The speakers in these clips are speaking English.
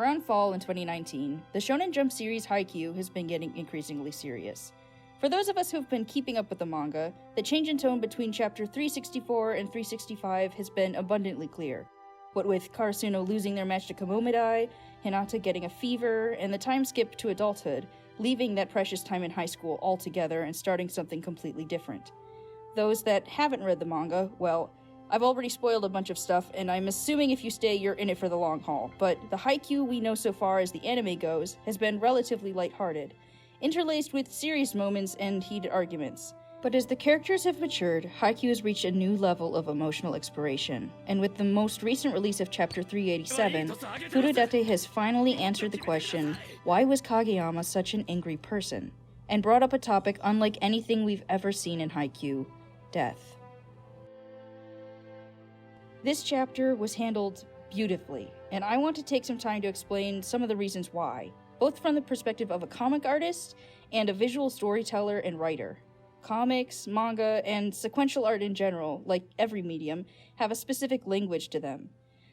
Around fall in 2019, the Shounen Jump series Haikyuu has been getting increasingly serious. For those of us who have been keeping up with the manga, the change in tone between chapter 364 and 365 has been abundantly clear. What with Karasuno losing their match to Kamomedai, Hinata getting a fever, and the time skip to adulthood, leaving that precious time in high school altogether and starting something completely different. Those that haven't read the manga, well, I've already spoiled a bunch of stuff, and I'm assuming if you stay, you're in it for the long haul, but the Haikyuu we know so far as the anime goes has been relatively lighthearted, interlaced with serious moments and heated arguments. But as the characters have matured, Haikyuu has reached a new level of emotional exploration, and with the most recent release of Chapter 387, Furudate has finally answered the question, why was Kageyama such an angry person? And brought up a topic unlike anything we've ever seen in Haikyuu, death. This chapter was handled beautifully, and I want to take some time to explain some of the reasons why, both from the perspective of a comic artist and a visual storyteller and writer. Comics, manga, and sequential art in general, like every medium, have a specific language to them.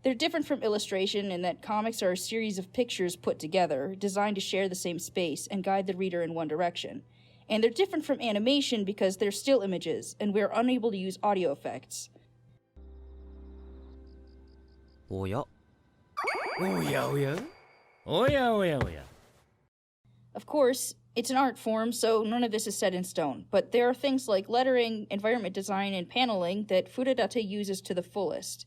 They're different from illustration in that comics are a series of pictures put together, designed to share the same space and guide the reader in one direction. And they're different from animation because they're still images, and we're unable to use audio effects. Oya. Oya oya. Oya oya oya. Of course, it's an art form, so none of this is set in stone, but there are things like lettering, environment design, and paneling that Furudate uses to the fullest.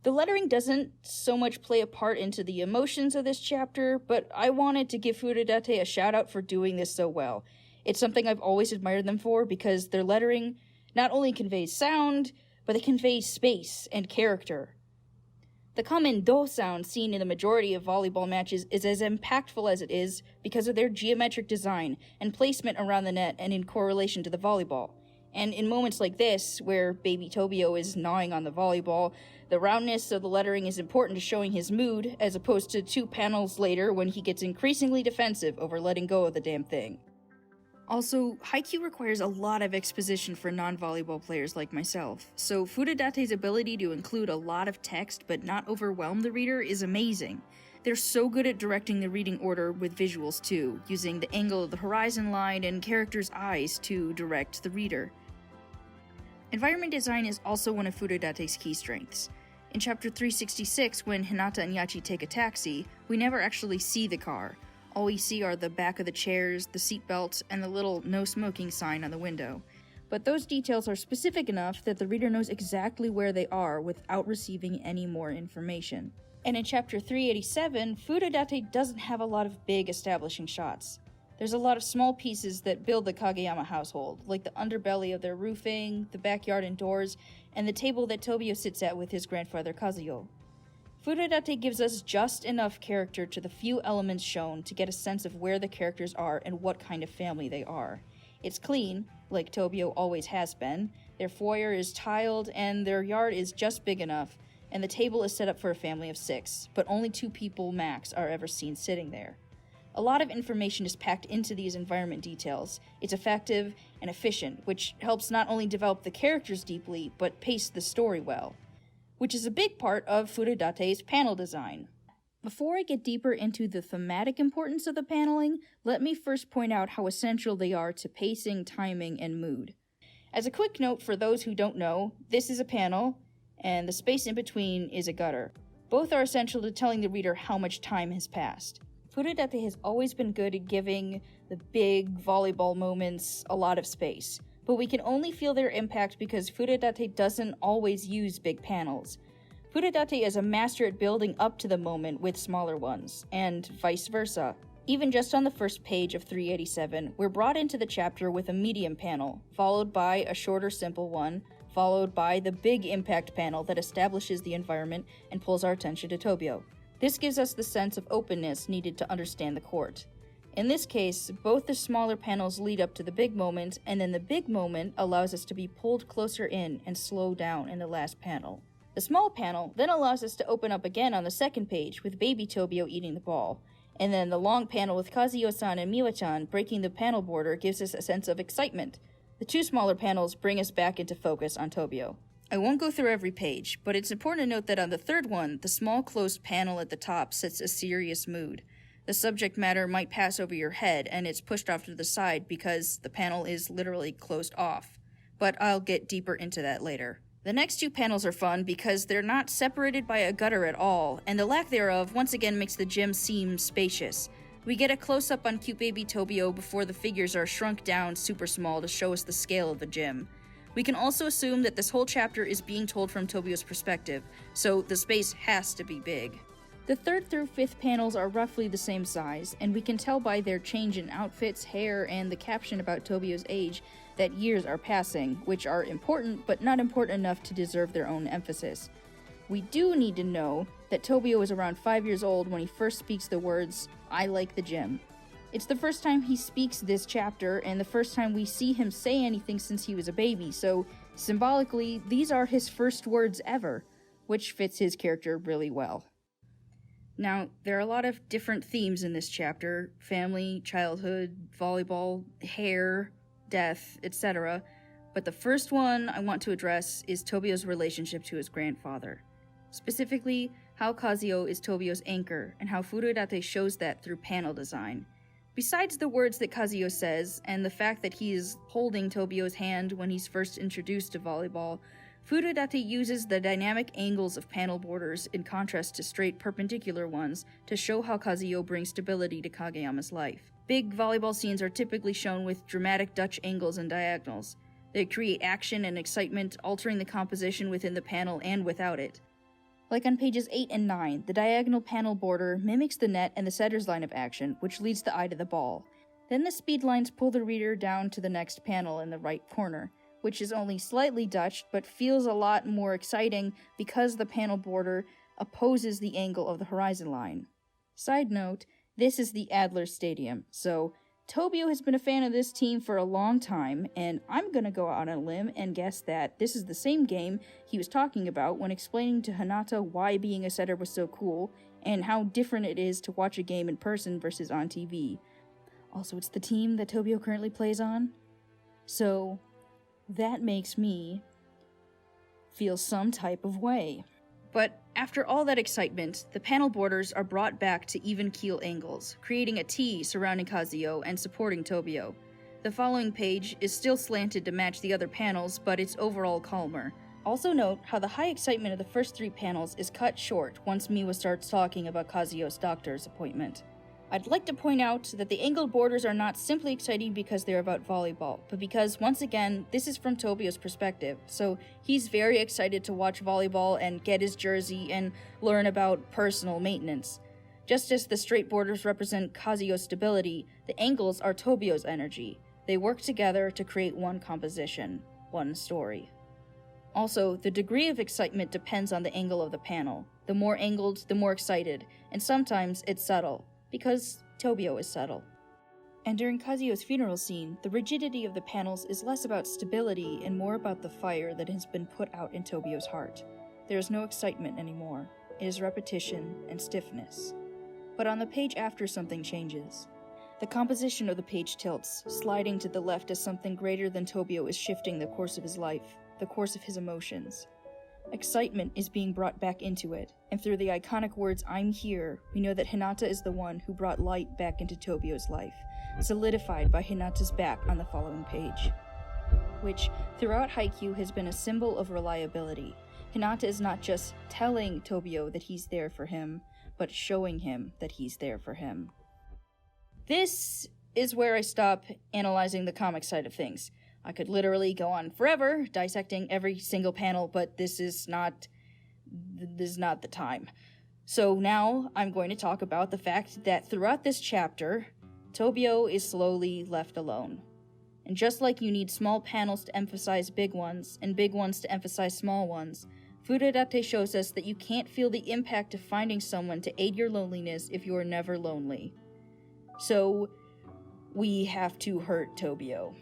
The lettering doesn't so much play a part into the emotions of this chapter, but I wanted to give Furudate a shout out for doing this so well. It's something I've always admired them for because their lettering not only conveys sound, but it conveys space and character. The common do sound seen in the majority of volleyball matches is as impactful as it is because of their geometric design and placement around the net and in correlation to the volleyball. And in moments like this, where baby Tobio is gnawing on the volleyball, the roundness of the lettering is important to showing his mood, as opposed to 2 panels later when he gets increasingly defensive over letting go of the damn thing. Also, Haikyuu requires a lot of exposition for non-volleyball players like myself, so Furudate's ability to include a lot of text but not overwhelm the reader is amazing. They're so good at directing the reading order with visuals too, using the angle of the horizon line and characters' eyes to direct the reader. Environment design is also one of Furudate's key strengths. In Chapter 366, when Hinata and Yachi take a taxi, we never actually see the car. All we see are the back of the chairs, the seatbelts, and the little no smoking sign on the window. But those details are specific enough that the reader knows exactly where they are without receiving any more information. And in Chapter 387, Furudate doesn't have a lot of big establishing shots. There's a lot of small pieces that build the Kageyama household, like the underbelly of their roofing, the backyard and doors, and the table that Tobio sits at with his grandfather Kazuyo. Furudate gives us just enough character to the few elements shown to get a sense of where the characters are and what kind of family they are. It's clean, like Tobio always has been, their foyer is tiled, and their yard is just big enough, and the table is set up for a family of 6, but only 2 people max are ever seen sitting there. A lot of information is packed into these environment details. It's effective and efficient, which helps not only develop the characters deeply, but pace the story well, which is a big part of Furudate's panel design. Before I get deeper into the thematic importance of the paneling, let me first point out how essential they are to pacing, timing, and mood. As a quick note for those who don't know, this is a panel, and the space in between is a gutter. Both are essential to telling the reader how much time has passed. Furudate has always been good at giving the big volleyball moments a lot of space, but we can only feel their impact because Furudate doesn't always use big panels. Furudate is a master at building up to the moment with smaller ones, and vice versa. Even just on the first page of 387, we're brought into the chapter with a medium panel, followed by a shorter simple one, followed by the big impact panel that establishes the environment and pulls our attention to Tobio. This gives us the sense of openness needed to understand the court. In this case, both the smaller panels lead up to the big moment, and then the big moment allows us to be pulled closer in and slow down in the last panel. The small panel then allows us to open up again on the second page with baby Tobio eating the ball, and then the long panel with Kazuyo-san and Miwa-chan breaking the panel border gives us a sense of excitement. The 2 smaller panels bring us back into focus on Tobio. I won't go through every page, but it's important to note that on the third one, the small closed panel at the top sets a serious mood. The subject matter might pass over your head, and it's pushed off to the side because the panel is literally closed off. But I'll get deeper into that later. The next two panels are fun because they're not separated by a gutter at all, and the lack thereof once again makes the gym seem spacious. We get a close-up on cute baby Tobio before the figures are shrunk down super small to show us the scale of the gym. We can also assume that this whole chapter is being told from Tobio's perspective, so the space has to be big. The third through fifth panels are roughly the same size, and we can tell by their change in outfits, hair, and the caption about Tobio's age that years are passing, which are important but not important enough to deserve their own emphasis. We do need to know that Tobio is around 5 years old when he first speaks the words, "I like the gym." It's the first time he speaks this chapter, and the first time we see him say anything since he was a baby, so symbolically, these are his first words ever, which fits his character really well. Now, there are a lot of different themes in this chapter: family, childhood, volleyball, hair, death, etc. But the first one I want to address is Tobio's relationship to his grandfather. Specifically, how Kazuo is Tobio's anchor, and how Furudate shows that through panel design. Besides the words that Kazuo says, and the fact that he is holding Tobio's hand when he's first introduced to volleyball, Furudate uses the dynamic angles of panel borders in contrast to straight perpendicular ones to show how Kazuo brings stability to Kageyama's life. Big volleyball scenes are typically shown with dramatic Dutch angles and diagonals. They create action and excitement, altering the composition within the panel and without it. Like on pages 8 and 9, the diagonal panel border mimics the net and the setter's line of action, which leads the eye to the ball. Then the speed lines pull the reader down to the next panel in the right corner, which is only slightly Dutched, but feels a lot more exciting because the panel border opposes the angle of the horizon line. Side note, this is the Adler Stadium, so Tobio has been a fan of this team for a long time, and I'm gonna go out on a limb and guess that this is the same game he was talking about when explaining to Hinata why being a setter was so cool, and how different it is to watch a game in person versus on TV. Also, it's the team that Tobio currently plays on, so that makes me feel some type of way. But after all that excitement, the panel borders are brought back to even keel angles, creating a T surrounding Kazuo and supporting Tobio. The following page is still slanted to match the other panels, but it's overall calmer. Also note how the high excitement of the first three panels is cut short once Miwa starts talking about Kazuo's doctor's appointment. I'd like to point out that the angled borders are not simply exciting because they're about volleyball, but because, once again, this is from Tobio's perspective, so he's very excited to watch volleyball and get his jersey and learn about personal maintenance. Just as the straight borders represent Kazuo's stability, the angles are Tobio's energy. They work together to create one composition, one story. Also, the degree of excitement depends on the angle of the panel. The more angled, the more excited, and sometimes it's subtle, because Tobio is subtle. And during Kazuo's funeral scene, the rigidity of the panels is less about stability and more about the fire that has been put out in Tobio's heart. There is no excitement anymore. It is repetition and stiffness. But on the page after, something changes. The composition of the page tilts, sliding to the left as something greater than Tobio is shifting the course of his life, the course of his emotions. Excitement is being brought back into it, and through the iconic words, "I'm here," we know that Hinata is the one who brought light back into Tobio's life, solidified by Hinata's back on the following page. Which, throughout Haikyuu, has been a symbol of reliability. Hinata is not just telling Tobio that he's there for him, but showing him that he's there for him. This is where I stop analyzing the comic side of things. I could literally go on forever, dissecting every single panel, but this is not the time. So now I'm going to talk about the fact that throughout this chapter, Tobio is slowly left alone. And just like you need small panels to emphasize big ones, and big ones to emphasize small ones, Furudate shows us that you can't feel the impact of finding someone to aid your loneliness if you are never lonely. So, we have to hurt Tobio.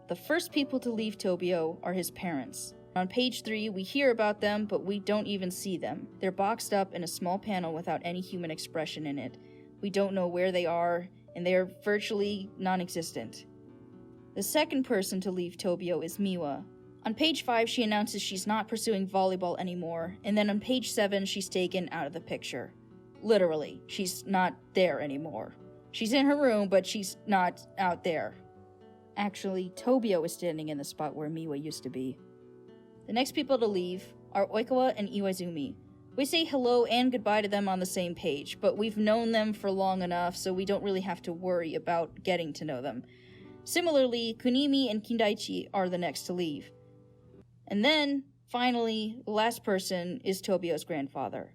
The first people to leave Tobio are his parents. On page 3, we hear about them, but we don't even see them. They're boxed up in a small panel without any human expression in it. We don't know where they are, and they are virtually non-existent. The second person to leave Tobio is Miwa. On page 5, she announces she's not pursuing volleyball anymore, and then on page 7, she's taken out of the picture. Literally, she's not there anymore. She's in her room, but she's not out there. Actually, Tobio is standing in the spot where Miwa used to be. The next people to leave are Oikawa and Iwaizumi. We say hello and goodbye to them on the same page, but we've known them for long enough, so we don't really have to worry about getting to know them. Similarly, Kunimi and Kindaichi are the next to leave. And then, finally, the last person is Tobio's grandfather.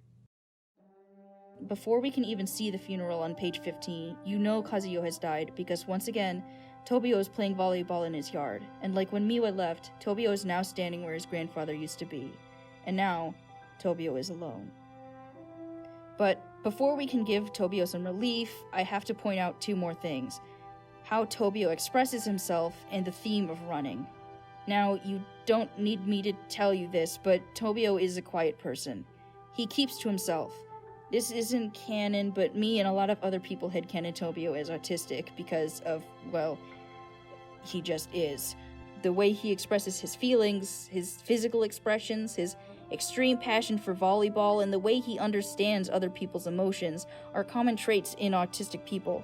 Before we can even see the funeral on page 15, you know Kazuyo has died because once again, Tobio is playing volleyball in his yard, and like when Miwa left, Tobio is now standing where his grandfather used to be. And now, Tobio is alone. But before we can give Tobio some relief, I have to point out 2 more things. How Tobio expresses himself and the theme of running. Now, you don't need me to tell you this, but Tobio is a quiet person. He keeps to himself. This isn't canon, but me and a lot of other people headcanon Tobio as autistic because of, well, he just is. The way he expresses his feelings, his physical expressions, his extreme passion for volleyball, and the way he understands other people's emotions are common traits in autistic people.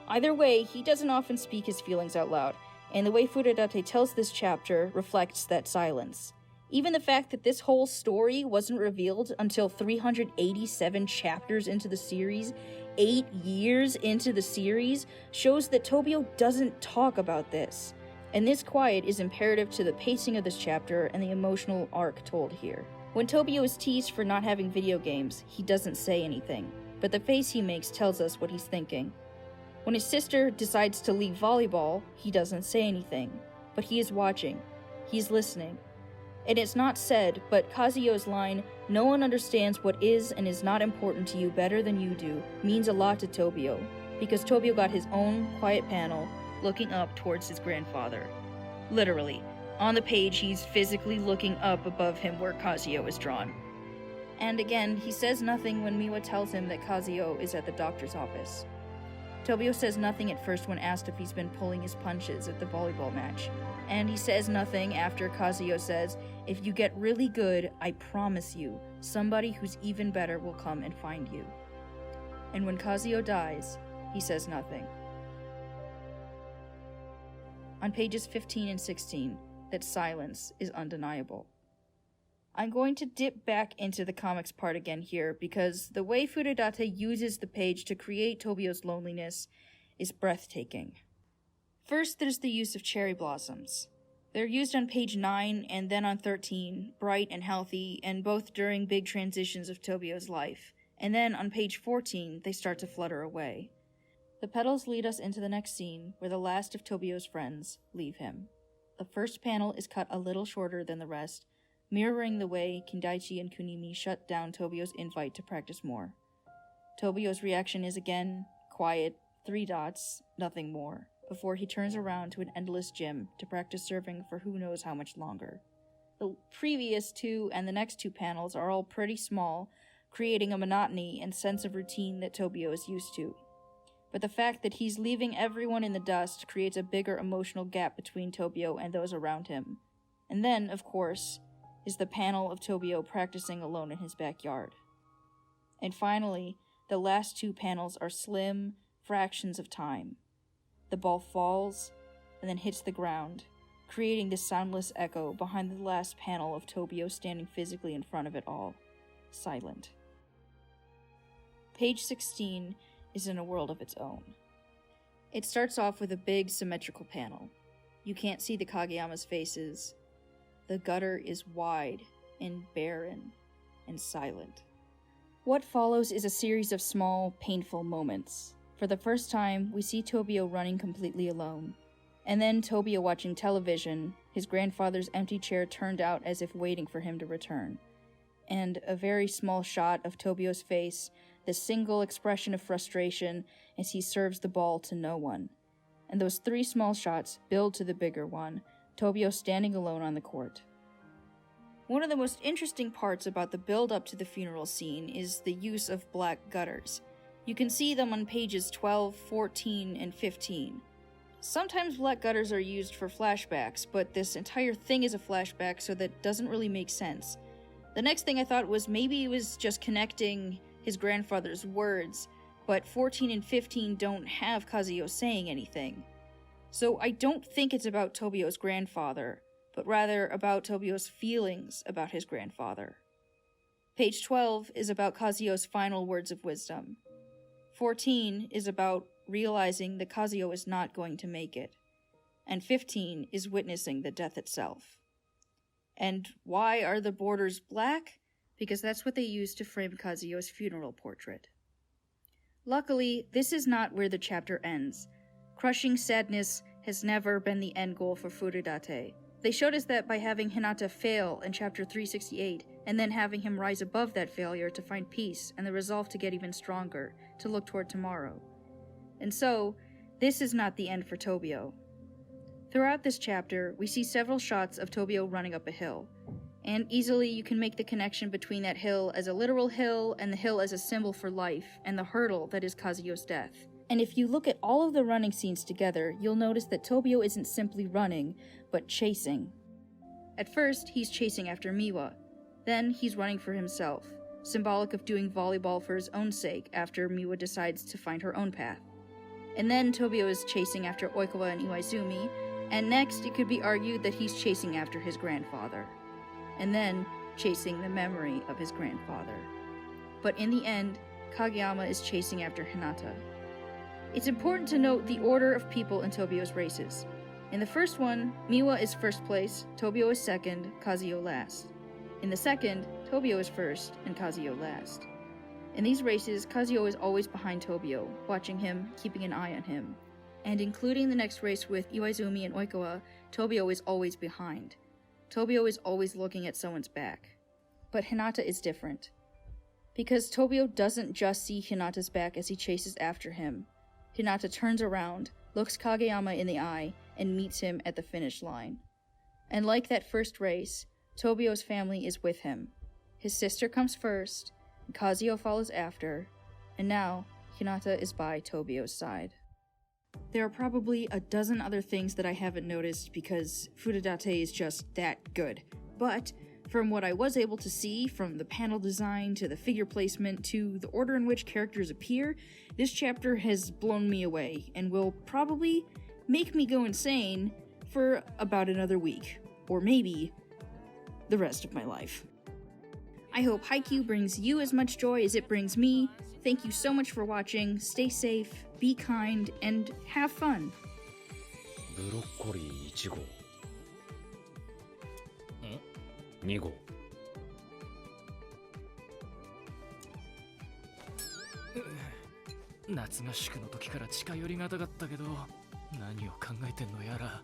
Either way, he doesn't often speak his feelings out loud, and the way Furudate tells this chapter reflects that silence. Even the fact that this whole story wasn't revealed until 387 chapters into the series, 8 years into the series, shows that Tobio doesn't talk about this. And this quiet is imperative to the pacing of this chapter and the emotional arc told here. When Tobio is teased for not having video games, he doesn't say anything, but the face he makes tells us what he's thinking. When his sister decides to leave volleyball, he doesn't say anything, but he is watching. He's listening. And it's not said, but Kazuyo's line, "No one understands what is and is not important to you better than you do," means a lot to Tobio, because Tobio got his own quiet panel looking up towards his grandfather. Literally, on the page he's physically looking up above him where Kazuyo is drawn. And again, he says nothing when Miwa tells him that Kazuyo is at the doctor's office. Tobio says nothing at first when asked if he's been pulling his punches at the volleyball match. And he says nothing after Kazuyo says, "If you get really good, I promise you, somebody who's even better will come and find you." And when Kazuyo dies, he says nothing. On pages 15 and 16, that silence is undeniable. I'm going to dip back into the comics part again here because the way Furudate uses the page to create Tobio's loneliness is breathtaking. First, there's the use of cherry blossoms. They're used on page 9 and then on 13, bright and healthy, and both during big transitions of Tobio's life. And then on page 14, they start to flutter away. The petals lead us into the next scene, where the last of Tobio's friends leave him. The first panel is cut a little shorter than the rest, mirroring the way Kindaichi and Kunimi shut down Tobio's invite to practice more. Tobio's reaction is again quiet, 3 dots, nothing more, before he turns around to an endless gym to practice serving for who knows how much longer. The previous 2 and the next 2 panels are all pretty small, creating a monotony and sense of routine that Tobio is used to. But the fact that he's leaving everyone in the dust creates a bigger emotional gap between Tobio and those around him. And then, of course, is the panel of Tobio practicing alone in his backyard. And finally, the last 2 panels are slim fractions of time. The ball falls and then hits the ground, creating this soundless echo behind the last panel of Tobio standing physically in front of it all, silent. Page 16 is in a world of its own. It starts off with a big symmetrical panel. You can't see the Kageyama's faces. The gutter is wide and barren and silent. What follows is a series of small, painful moments. For the first time, we see Tobio running completely alone. And then Tobio watching television, his grandfather's empty chair turned out as if waiting for him to return. And a very small shot of Tobio's face, the single expression of frustration as he serves the ball to no one. And those 3 small shots build to the bigger one, Tobio standing alone on the court. One of the most interesting parts about the build-up to the funeral scene is the use of black gutters. You can see them on pages 12, 14, and 15. Sometimes black gutters are used for flashbacks, but this entire thing is a flashback, so that doesn't really make sense. The next thing I thought was maybe it was just connecting his grandfather's words, but 14 and 15 don't have Kazuyo saying anything. So I don't think it's about Tobio's grandfather, but rather about Tobio's feelings about his grandfather. Page 12 is about Kazuyo's final words of wisdom. 14 is about realizing that Kazuyo is not going to make it, and 15 is witnessing the death itself. And why are the borders black? Because that's what they used to frame Kazuyo's funeral portrait. Luckily, this is not where the chapter ends. Crushing sadness has never been the end goal for Furudate. They showed us that by having Hinata fail in chapter 368, and then having him rise above that failure to find peace and the resolve to get even stronger, to look toward tomorrow. And so, this is not the end for Tobio. Throughout this chapter, we see several shots of Tobio running up a hill, and easily you can make the connection between that hill as a literal hill and the hill as a symbol for life, and the hurdle that is Kazuyo's death. And if you look at all of the running scenes together, you'll notice that Tobio isn't simply running, but chasing. At first, he's chasing after Miwa. Then, he's running for himself, symbolic of doing volleyball for his own sake after Miwa decides to find her own path. And then Tobio is chasing after Oikawa and Iwaizumi, and next it could be argued that he's chasing after his grandfather. And then, chasing the memory of his grandfather. But in the end, Kageyama is chasing after Hinata. It's important to note the order of people in Tobio's races. In the first one, Miwa is first place, Tobio is second, Kazuyo last. In the second, Tobio is first, and Kazuyo last. In these races, Kazuyo is always behind Tobio, watching him, keeping an eye on him. And including the next race with Iwaizumi and Oikawa, Tobio is always behind. Tobio is always looking at someone's back. But Hinata is different. Because Tobio doesn't just see Hinata's back as he chases after him. Hinata turns around, looks Kageyama in the eye, and meets him at the finish line. And like that first race, Tobio's family is with him. His sister comes first, and Kazuyo follows after, and now Hinata is by Tobio's side. There are probably a dozen other things that I haven't noticed because Furudate is just that good. But from what I was able to see, from the panel design to the figure placement to the order in which characters appear, this chapter has blown me away and will probably make me go insane for about another week, or maybe the rest of my life. I hope Haikyuu brings you as much joy as it brings me. Thank you so much for watching, stay safe, be kind, and have fun. ブロッコリー1号2号夏合宿の時から近寄りがたかったけど何を考えてんのやら